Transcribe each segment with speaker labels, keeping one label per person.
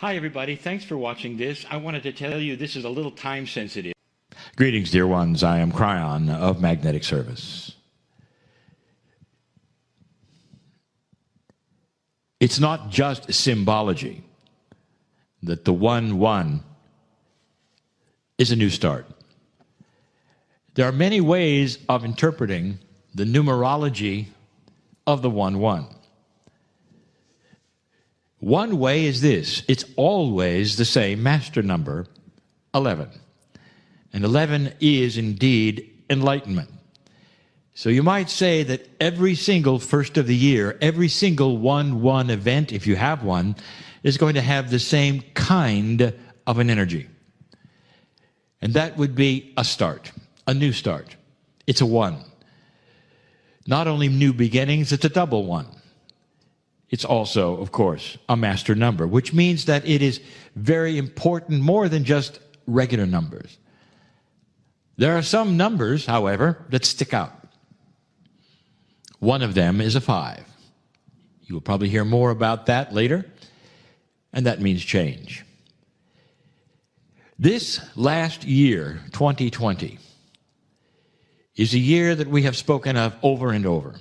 Speaker 1: Hi, everybody. Thanks for watching this. I wanted to tell you this is a little time sensitive. Greetings, dear ones. I am Kryon of Magnetic Service. It's not just symbology that the 1-1 is a new start. There are many ways of interpreting the numerology of the 1-1. One way is this: it's always the same master number, 11. And 11 is indeed enlightenment. So you might say that every single first of the year, every single 1-1 event, if you have one, is going to have the same kind of an energy. And that would be a start, a new start. It's a 1. Not only new beginnings, it's a double 1. It's also, of course, a master number, which means that it is very important, more than just regular numbers. There are some numbers, however, that stick out. One of them is a 5. You will probably hear more about that later, and that means change. This last year, 2020, is a year that we have spoken of over and over.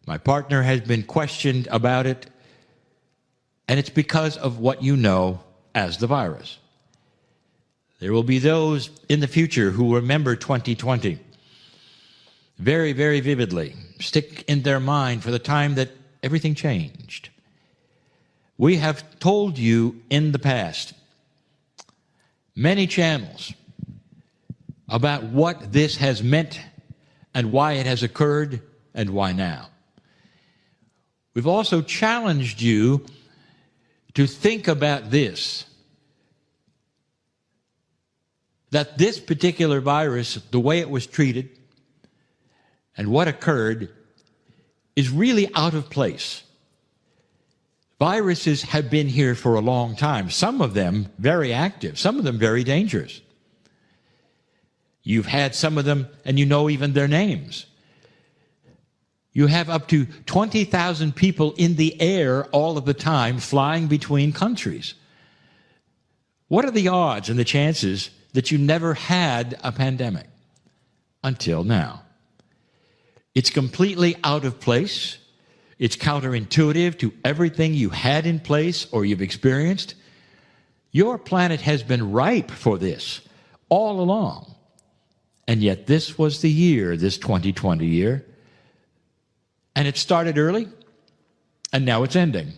Speaker 1: My partner has been questioned about it, and it's because of what you know as the virus. There will be those in the future who remember 2020 very, very vividly, stick in their mind for the time that everything changed. We have told you in the past, many channels, about what this has meant and why it has occurred and why now. We've also challenged you to think about this, that this particular virus, the way it was treated and what occurred, is really out of place. Viruses have been here for a long time, some of them very active, some of them very dangerous. You've had some of them, and you know even their names. You have up to 20,000 people in the air all of the time flying between countries. What are the odds and the chances that you never had a pandemic until now? It's completely out of place. It's counterintuitive to everything you had in place or you've experienced. Your planet has been ripe for this all along. And yet this was the year, this 2020 year. And it started early, and now it's ending.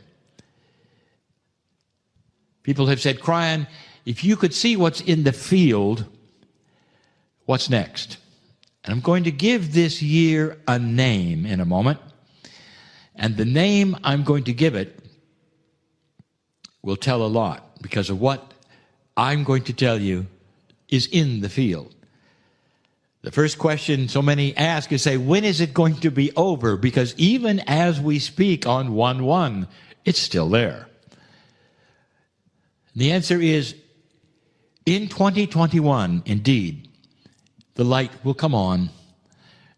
Speaker 1: People have said, Kryon, if you could see what's in the field, what's next? And I'm going to give this year a name in a moment. And the name I'm going to give it will tell a lot, because of what I'm going to tell you is in the field. The first question so many ask is, say, when is it going to be over? Because even as we speak on 1-1, it's still there. The answer is, in 2021, indeed, the light will come on.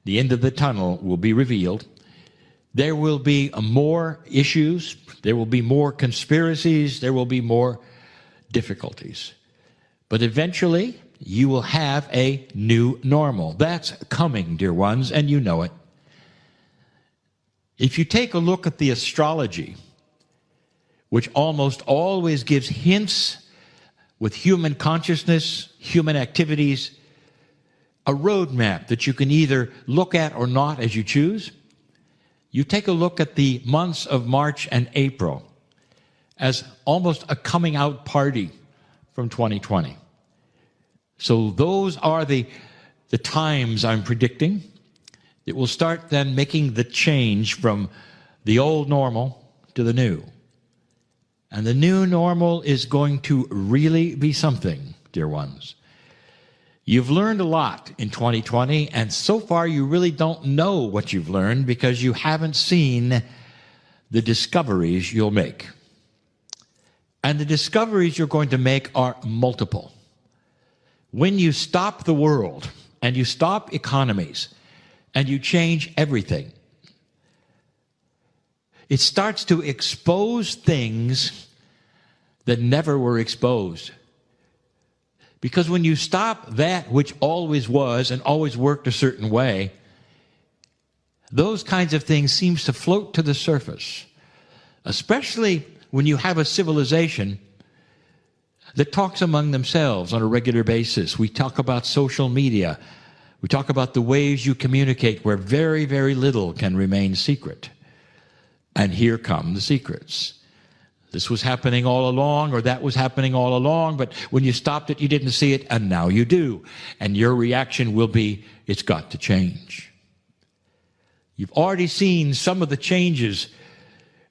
Speaker 1: The end of the tunnel will be revealed. There will be more issues. There will be more conspiracies. There will be more difficulties. But eventually, you will have a new normal. That's coming, dear ones, and you know it. If you take a look at the astrology, which almost always gives hints with human consciousness, human activities, a roadmap that you can either look at or not as you choose, you take a look at the months of March and April as almost a coming out party from 2020. So those are the times I'm predicting. It will start then making the change from the old normal to the new. And the new normal is going to really be something, dear ones. You've learned a lot in 2020, and so far you really don't know what you've learned because you haven't seen the discoveries you'll make. And the discoveries you're going to make are multiple. When you stop the world and you stop economies and you change everything, it starts to expose things that never were exposed. Because when you stop that which always was and always worked a certain way, those kinds of things seems to float to the surface, especially when you have a civilization that talks among themselves on a regular basis. We talk about social media. We talk about the ways you communicate where very, very little can remain secret. And here come the secrets. This was happening all along, or that was happening all along, but when you stopped it, you didn't see it, and now you do. And your reaction will be, it's got to change. You've already seen some of the changes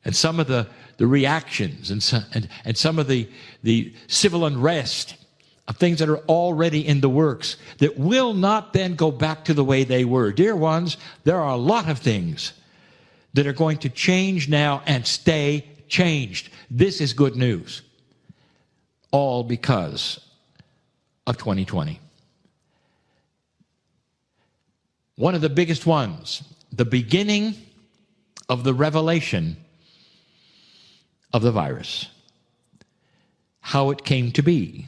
Speaker 1: and some of the reactions and some of the civil unrest of things that are already in the works that will not then go back to the way they were. Dear ones, there are a lot of things that are going to change now and stay changed. This is good news. All because of 2020. One of the biggest ones, the beginning of the revelation of the virus. How it came to be.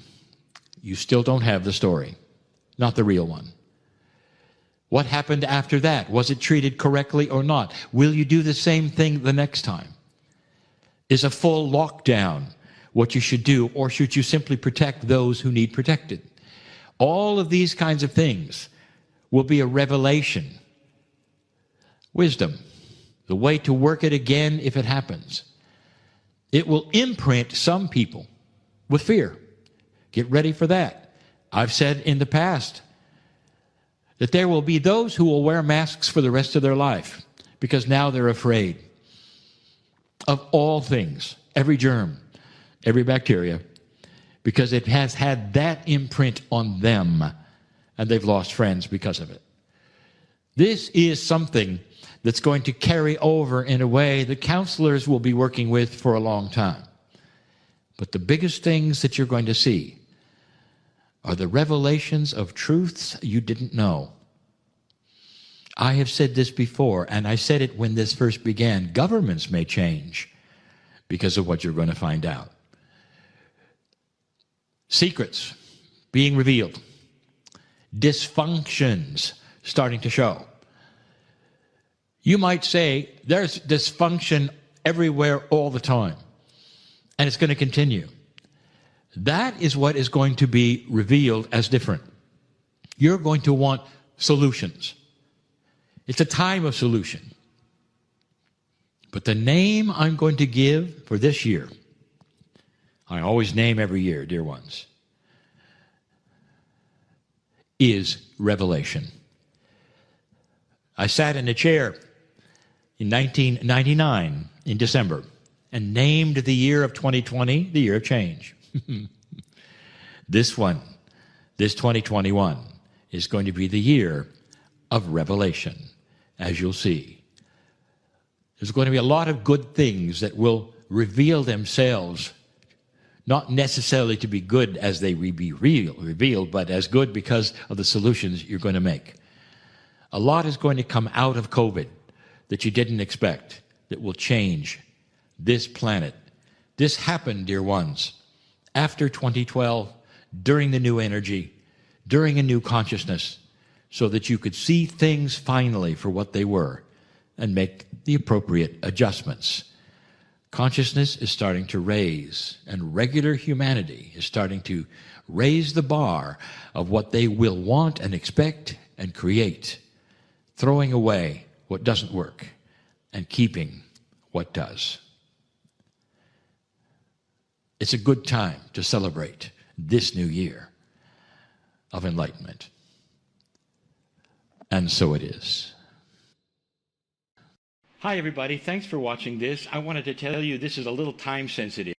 Speaker 1: You still don't have the story, not the real one. What happened after that? Was it treated correctly or not? Will you do the same thing the next time? Is a full lockdown what you should do, or should you simply protect those who need protected? All of these kinds of things will be a revelation. Wisdom, the way to work it again if it happens. It will imprint some people with fear. Get ready for that. I've said in the past that there will be those who will wear masks for the rest of their life because now they're afraid of all things, every germ, every bacteria, because it has had that imprint on them, and they've lost friends because of it. This is something that's going to carry over in a way that counselors will be working with for a long time. But the biggest things that you're going to see are the revelations of truths you didn't know. I have said this before, and I said it when this first began. Governments may change because of what you're going to find out. Secrets being revealed. Dysfunctions starting to show. You might say there's dysfunction everywhere all the time, and it's going to continue. That is what is going to be revealed as different. You're going to want solutions. It's a time of solution. But the name I'm going to give for this year, I always name every year, dear ones, is revelation. I sat in a chair in 1999 in December and named the year of 2020 the year of change. This 2021, is going to be the year of revelation, as you'll see. There's going to be a lot of good things that will reveal themselves, not necessarily to be good as they be revealed, but as good because of the solutions you're going to make. A lot is going to come out of COVID that you didn't expect, that will change this planet. This happened, dear ones, after 2012, during the new energy, during a new consciousness, so that you could see things finally for what they were and make the appropriate adjustments. Consciousness is starting to raise, and regular humanity is starting to raise the bar of what they will want and expect and create, throwing away what doesn't work and keeping what does. It's a good time to celebrate this new year of enlightenment. And so it is. Hi, everybody. Thanks for watching this. I wanted to tell you this is a little time sensitive.